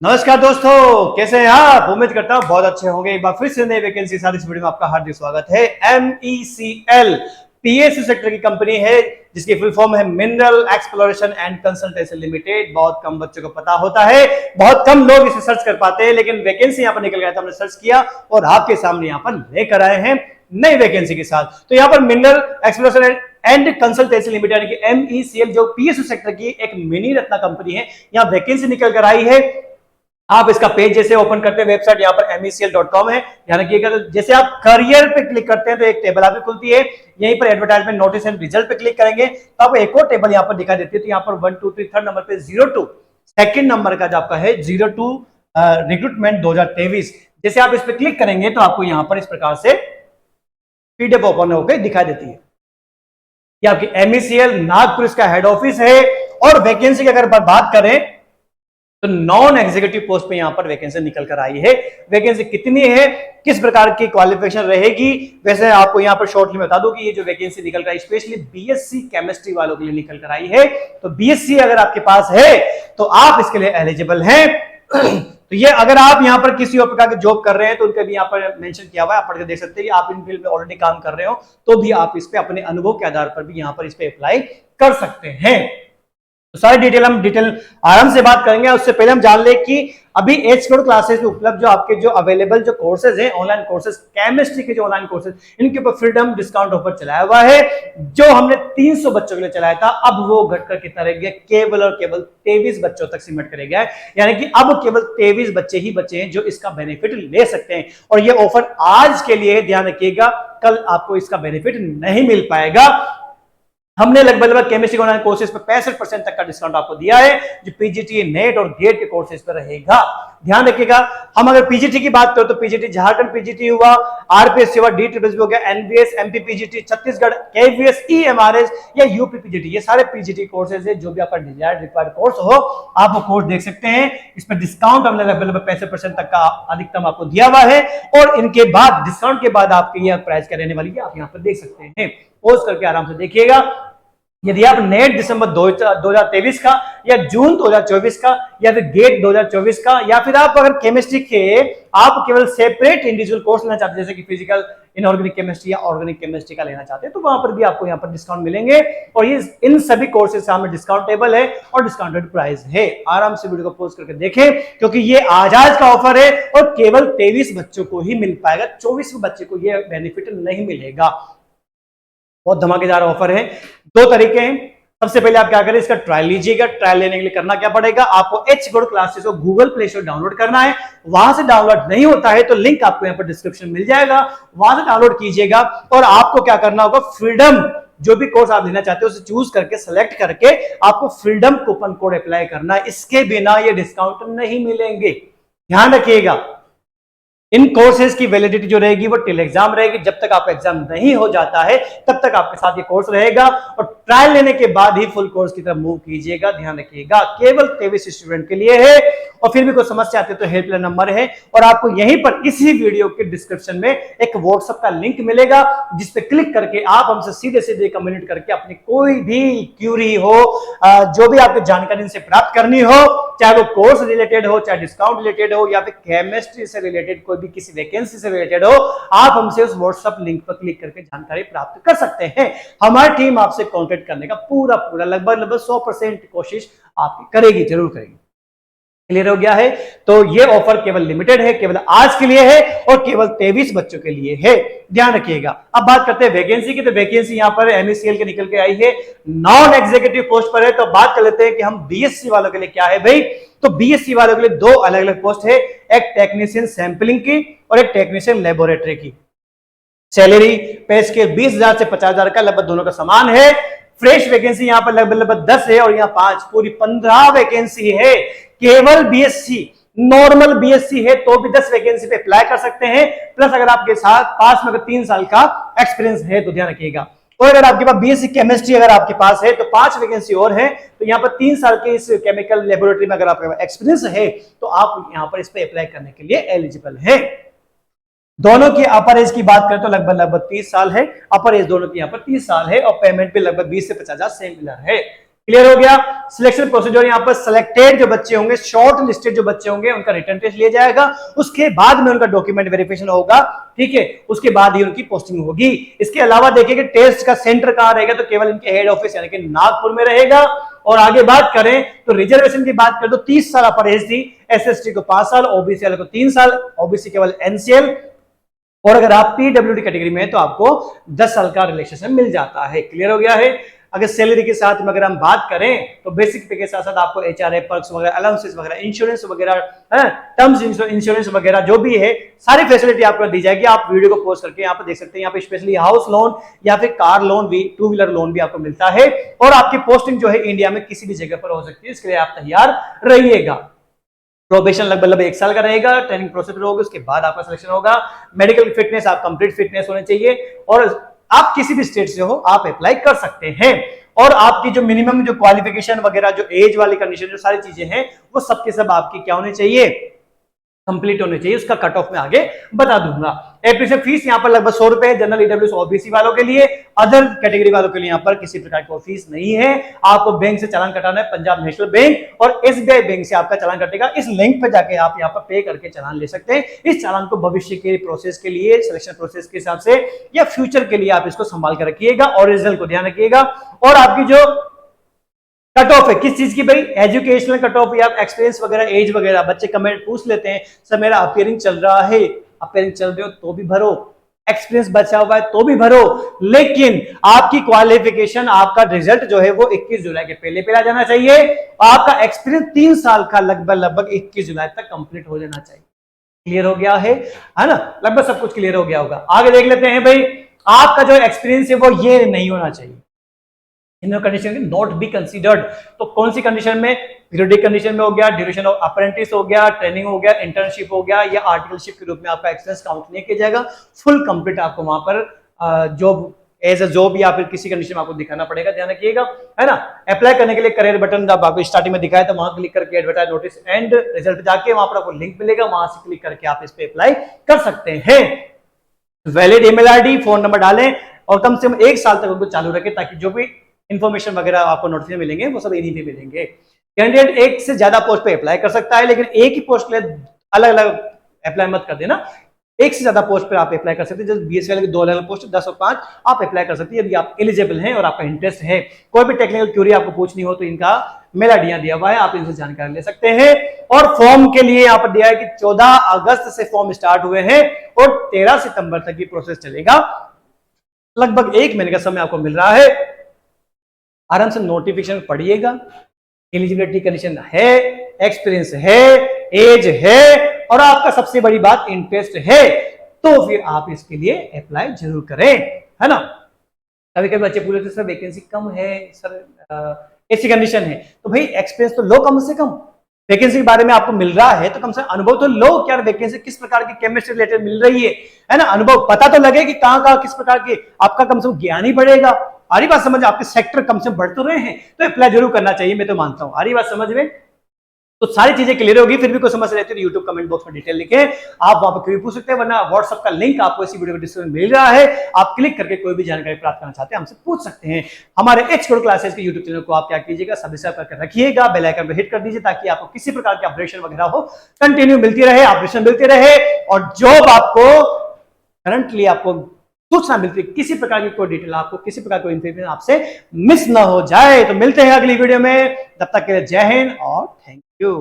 नमस्कार दोस्तों, कैसे हैं आप? उम्मीद करता हूं बहुत अच्छे होंगे। एक बार फिर से नई वैकेंसी साथ इस वीडियो में आपका हार्दिक स्वागत है। MECL पीएसयू सेक्टर की कंपनी है जिसकी फुल फॉर्म है mineral exploration and consultancy limited. बहुत कम बच्चों को पता होता है, बहुत कम लोग इसे सर्च कर पाते हैं, लेकिन वैकेंसी यहाँ पर निकल गया था, हमने सर्च किया और आपके सामने यहाँ पर लेकर आए हैं नई वैकेंसी के साथ। तो यहाँ पर mineral exploration and consultancy limited यानी कि MECL जो पीएसयू सेक्टर की एक मिनी रत्ना कंपनी है, यहाँ वैकेंसी निकल कर आई है। आप इसका पेज जैसे ओपन करते हैं, वेबसाइट यहाँ पर MECL.com है, ध्यान रखिएगा। जैसे आप करियर पे क्लिक करते हैं तो एक टेबल आपकी खुलती है, यहीं पर एडवर्टाइजमेंट नोटिस एंड रिजल्ट पे क्लिक करेंगे तो आपको एक और टेबल यहाँ पर दिखाई देती है। तो यहाँ पर 1 2 3 थर्ड नंबर पे 02 सेकंड नंबर का जो आपका है 02 रिक्रूटमेंट 2023, जैसे आप इस पर क्लिक करेंगे तो आपको यहाँ पर इस प्रकार से PDF ओपन होकर दिखाई देती है। ये आपकी MECL नागपुर इसका हेड ऑफिस है। और वैकेंसी की अगर बात करें तो नॉन एग्जीक्यूटिव पोस्ट पे यहां पर वैकेंसी निकल कर आई है। वैकेंसी कितनी है, किस प्रकार की क्वालिफिकेशन रहेगी, वैसे आपको यहां पर शॉर्टली बता दूं कि ये जो वैकेंसी निकल कर आई स्पेशली BSc केमिस्ट्री वालों के लिए निकल कर आई है। तो BSc अगर आपके पास है तो आप इसके लिए एलिजिबल हैं। तो ये अगर आप यहां पर किसी और प्रकार की जॉब कर रहे हैं तो उनका भी यहां पर मेंशन किया हुआ है, आप पढ़ के देख सकते हैं कि आप इन फील्ड में ऑलरेडी काम कर रहे हो तो भी आप इस पे अपने अनुभव के आधार पर भी यहां पर इस पे अप्लाई कर सकते हैं। तो सारी डिटेल आराम से बात करेंगे। उससे पहले हम जान ले कि अभी एच-कोड क्लासेस में उपलब्ध जो आपके जो अवेलेबल जो कोर्सेज हैं, ऑनलाइन कोर्सेज, केमिस्ट्री के जो ऑनलाइन कोर्सेज, इनके ऊपर फ्रीडम डिस्काउंट ऑफर चलाया हुआ है। जो हमने 300 बच्चों के लिए चलाया था, अब वो घटकर कितना रह गया, केवल और केवल 23 बच्चों तक सिमट कर गया है। यानी कि अब केवल 23 बच्चे ही बचे हैं जो इसका बेनिफिट ले सकते हैं। और ये ऑफर आज के लिए, ध्यान रखिएगा, कल आपको इसका बेनिफिट नहीं मिल पाएगा। हमने लगभग केमिस्ट्री ऑनलाइन कोर्सेज पर 65% तक का डिस्काउंट आपको दिया है, जो PGT, नेट और गेट के कोर्सेज पर रहेगा। ध्यान रखिएगा। हम अगर PGT की बात करें तो PGT झारखंड PGT हुआ, RPSC हुआ, DSSS हो गया, NVS, MP PGT, Chhattisgarh KVS, EMRS या UP PGT, ये सारे PGT कोर्सेज है। जो भी आपका डिजायर्ड रिक्वायर्ड कोर्स हो आप वो कोर्स देख सकते हैं। इस पर डिस्काउंट हमने लगभग 65% तक का अधिकतम आपको दिया हुआ है। और इनके बाद डिस्काउंट के बाद आपकी यह प्राइस क्या रहने वाली है आप यहाँ पर देख सकते हैं। पोस्ट करके आराम से देखिएगा। यदि आप नेट दिसंबर 2023 का या जून 2024 का या फिर गेट 2024 का या फिर आप अगर केमिस्ट्री के आप केवल सेपरेट इंडिविजुअल कोर्स लेना चाहते हैं जैसे कि फिजिकल, इनऑर्गेनिक केमिस्ट्री या ऑर्गेनिक केमिस्ट्री का लेना चाहते हैं तो वहां पर भी आपको यहाँ पर डिस्काउंट मिलेंगे। और ये इन सभी कोर्सेज सामने डिस्काउंटेबल है और डिस्काउंटेड प्राइस है। आराम से वीडियो को पॉज करके देखें क्योंकि ये आज का ऑफर है और केवल 23 बच्चों को ही मिल पाएगा, 24वें बच्चे को ये बेनिफिट नहीं मिलेगा। बहुत धमाकेदार ऑफर है। दो तरीके हैं। सबसे पहले आप क्या करें, इसका ट्रायल लीजिएगा। ट्रायल लेने के लिए करना क्या पड़ेगा, आपको एच-कोड क्लासेस को गूगल प्ले स्टोर डाउनलोड करना है। वहां से डाउनलोड नहीं होता है तो लिंक आपको यहाँ पर डिस्क्रिप्शन मिल जाएगा, वहां से डाउनलोड कीजिएगा। और आपको क्या करना होगा, फ्रीडम जो भी कोर्स आप लेना चाहते हो उसे चूज करके सेलेक्ट करके आपको फ्रीडम कूपन कोड अप्लाई करना है। इसके बिना ये डिस्काउंट नहीं मिलेंगे, ध्यान रखिएगा। इन कोर्सेज की वैलिडिटी जो रहेगी वो टिल एग्जाम रहेगी। जब तक आपका एग्जाम नहीं हो जाता है तब तक आपके साथ ये कोर्स रहेगा और ट्रायल लेने के बाद ही फुल कोर्स की तरफ मूव कीजिएगा। ध्यान रखिएगा, केवल 23 स्टूडेंट के लिए है। और फिर भी कोई समस्या आती है तो हेल्पलाइन नंबर है और आपको यहीं पर इसी वीडियो के डिस्क्रिप्शन में एक व्हाट्सएप का लिंक मिलेगा जिस पे क्लिक करके आप हमसे सीधे सीधे कम्युनिकेट करके अपनी कोई भी क्यूरी हो, जो भी आपको जानकारी इनसे प्राप्त करनी हो, चाहे वो कोर्स रिलेटेड हो, चाहे डिस्काउंट रिलेटेड हो या फिर केमिस्ट्री से रिलेटेड कोई भी किसी वैकेंसी से रिलेटेड हो, आप हमसे उस व्हाट्सएप लिंक पर क्लिक करके जानकारी प्राप्त कर सकते हैं। हमारी टीम आपसे कांटेक्ट करने का पूरा लगभग 100% कोशिश आपकी करेगी, जरूर करेगी। क्लियर हो गया है? तो ये ऑफर केवल लिमिटेड है, केवल आज के लिए है और केवल 23 बच्चों के लिए है, ध्यान रखिएगा। अब बात करते हैं वैकेंसी की। तो वैकेंसी यहां पर MECL के निकल के आई है, नॉन एग्जीक्यूटिव पोस्ट पर है। तो बात कर लेते हैं कि हम BSc वालों के लिए क्या है भाई। तो BSc वालों के लिए दो अलग अलग पोस्ट है, एक टेक्नीशियन सैंपलिंग की और एक टेक्नीशियन लेबोरेटरी की। सैलरी पे स्केल 20,000 से 50,000 का लगभग दोनों का समान है। फ्रेश वैकेंसी यहाँ पर लगभग 10 है और यहाँ 5, पूरी 15 वैकेंसी है। केवल BSc, नॉर्मल BSc है तो भी 10 वैकेंसी पे अप्लाई कर सकते हैं। प्लस अगर आपके साथ पास में अगर 3 साल का एक्सपीरियंस है तो ध्यान रखिएगा। और अगर आपके पास BSc केमिस्ट्री अगर आपके पास है तो 5 वैकेंसी और है। तो यहाँ पर 3 साल के इस केमिकल लेबोरेटरी में अगर आपका एक्सपीरियंस है तो आप यहाँ पर इस पे अप्लाई करने के लिए एलिजिबल है। दोनों की अपर एज की बात करें तो लगभग 30 साल है। अपर एज दोनों की यहाँ पर 30 साल है और पेमेंट भी लगभग 20 से 50,000 सिमिलर है। क्लियर हो गया। सिलेक्शन प्रोसीजर यहाँ पर सिलेक्टेड जो बच्चे होंगे, शॉर्ट लिस्टेड जो बच्चे होंगे, उनका रिटर्न टेस्ट लिया जाएगा, उसके बाद में उनका डॉक्यूमेंट वेरिफिकेशन होगा, ठीक है, उसके बाद ही उनकी पोस्टिंग होगी। इसके अलावा देखिए कि टेस्ट का सेंटर कहां रहेगा, तो केवल इनके हेड ऑफिस यानी कि नागपुर में रहेगा। और आगे बात करें तो रिजर्वेशन की बात करें तो 30 साल अपर एज थी, एसएसटी को 5 साल, ओबीसी वाले को 3 साल, ओबीसी केवल एनसीएल, और अगर आप पीडब्ल्यूडी कैटेगरी में है तो आपको 10 साल का रिलैक्सेशन मिल जाता है। क्लियर हो गया है। अगर सैलरी के साथ में अगर हम बात करें तो बेसिक पे के साथ साथ आपको एचआरए, पर्क्स वगैरह, अलाउंसेस वगैरह, इंश्योरेंस वगैरह, टर्म्स इंश्योरेंस वगैरह जो भी है, सारी फैसिलिटी आपको दी जाएगी। आप वीडियो को पॉज करके यहाँ पे देख सकते हैं। यहाँ पे स्पेशली हाउस लोन या फिर कार लोन भी, 2 व्हीलर लोन भी आपको मिलता है। और आपकी पोस्टिंग जो है इंडिया में किसी भी जगह पर हो सकती है, इसके लिए आप तैयार रहिएगा। प्रोबेशन लगभग 1 साल का रहेगा, ट्रेनिंग प्रोसेस होगी, उसके बाद आपका सिलेक्शन होगा। मेडिकल फिटनेस, आप कंप्लीट फिटनेस होने चाहिए, और आप किसी भी स्टेट से हो आप अप्लाई कर सकते हैं। और आपकी जो मिनिमम जो क्वालिफिकेशन वगैरह, जो एज वाली कंडीशन, जो सारी चीजें हैं, वो सबके सब आपकी क्या होनी चाहिए, कंप्लीट होने चाहिए। उसका कट ऑफ में आगे बता दूंगा। एप्लीकेशन फीस यहाँ पर लगभग 100 रुपए, जनरल, ईडब्ल्यूएस, ओबीसी वालों के लिए। अदर कैटेगरी वालों के लिए यहाँ पर किसी प्रकार की फीस नहीं है। आपको बैंक से चालान कटाना है, पंजाब नेशनल बैंक और एसबीआई बैंक से आपका चालान कटेगा। इस लिंक पर जाके आप यहाँ पर पे करके चालान ले सकते हैं। इस चालान को भविष्य के प्रोसेस के लिए, सिलेक्शन प्रोसेस के हिसाब से या फ्यूचर के लिए आप इसको संभाल कर रखिएगा। ओरिजिनल को ध्यान रखिएगा। और आपकी जो कट ऑफ है किस चीज की भाई, एजुकेशनल कट ऑफ या एक्सपीरियंस वगैरह, एज वगैरह। बच्चे कमेंट पूछ लेते हैं, सर मेरा अपियरिंग चल रहा है, अपियरिंग चल रहे हो तो भी भरो, एक्सपीरियंस बचा हुआ है तो भी भरो, लेकिन आपकी क्वालिफिकेशन, आपका रिजल्ट जो है वो 21 जुलाई के पहले आ जाना चाहिए। आपका एक्सपीरियंस 3 साल का लगभग 21 जुलाई तक कंप्लीट हो जाना चाहिए। क्लियर हो गया है ना, लगभग सब कुछ क्लियर हो गया होगा। आगे देख लेते हैं भाई, आपका जो एक्सपीरियंस है वो ये नहीं होना चाहिए। इन कंडीशन नॉट बी कंसीडर्ड। तो कौन सी कंडीशन में, पीरियडिक कंडीशन में हो गया, ड्यूरेशन ऑफ अप्रेंटिस हो गया, ट्रेनिंग हो गया, इंटर्नशिप हो गया, या आर्टिकलशिप के रूप में आपका एक्सपीरियंस काउंट नहीं किया जाएगा। फुल कंप्लीट आपको वहां पर जॉब, एज अ जॉब या फिर किसी कंडीशन में आपको दिखाना पड़ेगा, ध्यान रखिएगा, है ना। अप्लाई करने के लिए करियर बटन आपको स्टार्टिंग में दिखाया था, वहां क्लिक करके एडवर्टाइज नोटिस एंड रिजल्ट पे जाके वहां पर आपको लिंक मिलेगा, वहां से क्लिक करके आप इस पे अप्लाई कर सकते हैं। Valid email ID, phone number डालें और कम से कम 1 साल तक उनको चालू रखें, ताकि जो भी इन्फॉर्मेशन वगैरह आपको नोटिफिकेशन मिलेंगे वो सब इन्हीं पे मिलेंगे। कैंडिडेट एक से ज्यादा पोस्ट पे अप्लाई कर सकता है, लेकिन एक ही पोस्ट के लिए अलग अलग अप्लाई मत कर देना। एक से ज्यादा पोस्ट पर आप अप्लाई कर सकते हैं। जैसे बीएससी वाले की 2 अलग पोस्ट, 10 और 5 आप अप्लाई कर सकते हैं यदि आप एलिजिबल हैं और आपका इंटरेस्ट है। कोई भी टेक्निकल क्यूरी आपको पूछनी हो तो इनका मेल आईडी दिया हुआ है, आप इनसे जानकारी ले सकते हैं। और फॉर्म के लिए यहाँ पर दिया है कि 14 अगस्त से फॉर्म स्टार्ट हुए हैं और 13 सितंबर तक की प्रोसेस चलेगा। लगभग 1 महीने का समय आपको मिल रहा है। आराम से नोटिफिकेशन पढ़िएगा। एलिजिबिलिटी कंडीशन है, एक्सपीरियंस है, एज है और आपका सबसे बड़ी बात इंटरेस्ट है, तो फिर आप इसके लिए अप्लाई जरूर करें, है ना। कभी कभी बच्चे पूछते हैं सर वैकेंसी कम है, सर ऐसी कंडीशन है, तो भाई एक्सपीरियंस तो लो कम से कम। वैकेंसी के बारे में आपको मिल रहा है तो कम से कम अनुभव तो लो, क्या वैकेंसी किस प्रकार की केमिस्ट्री रिलेटेड मिल रही है ना। अनुभव पता तो लगे कि कहां किस प्रकार की, आपका कम से कम ज्ञान ही बढ़ेगा। आरी बात समझ, आपके सेक्टर कम से बढ़ तो रहे हैं तो अप्लाई जरूर करना चाहिए, मैं तो मानता हूं। आरी बात समझ में, तो सारी चीजें क्लियर होगी। फिर भी कोई समस्या रहती है तो यूट्यूब कमेंट बॉक्स में डिटेल लिखें, आप वहां पर कोई पूछ सकते हैं, वरना व्हाट्सएप का लिंक आपको इसी वीडियो को डिस्क्रिप्शन में मिल रहा है, आप क्लिक करके कोई भी जानकारी प्राप्त करना चाहते हैं हमसे पूछ सकते हैं। हमारे एच-कोड क्लासेस के यूट्यूब चैनल को आप क्या कीजिएगा, सब्सक्राइब करके रखिएगा, बेल आइकन पर हिट कर दीजिए ताकि आपको किसी प्रकार के अपडेशन वगैरह हो कंटिन्यू मिलती रहे, अपडेशन मिलते रहे और जॉब आपको करंटली आपको सूचना मिलती है, किसी प्रकार की कोई डिटेल आपको, किसी प्रकार कोई इंफॉर्मेशन आपसे मिस ना हो जाए। तो मिलते हैं अगली वीडियो में, तब तक के लिए जय हिंद और थैंक यू।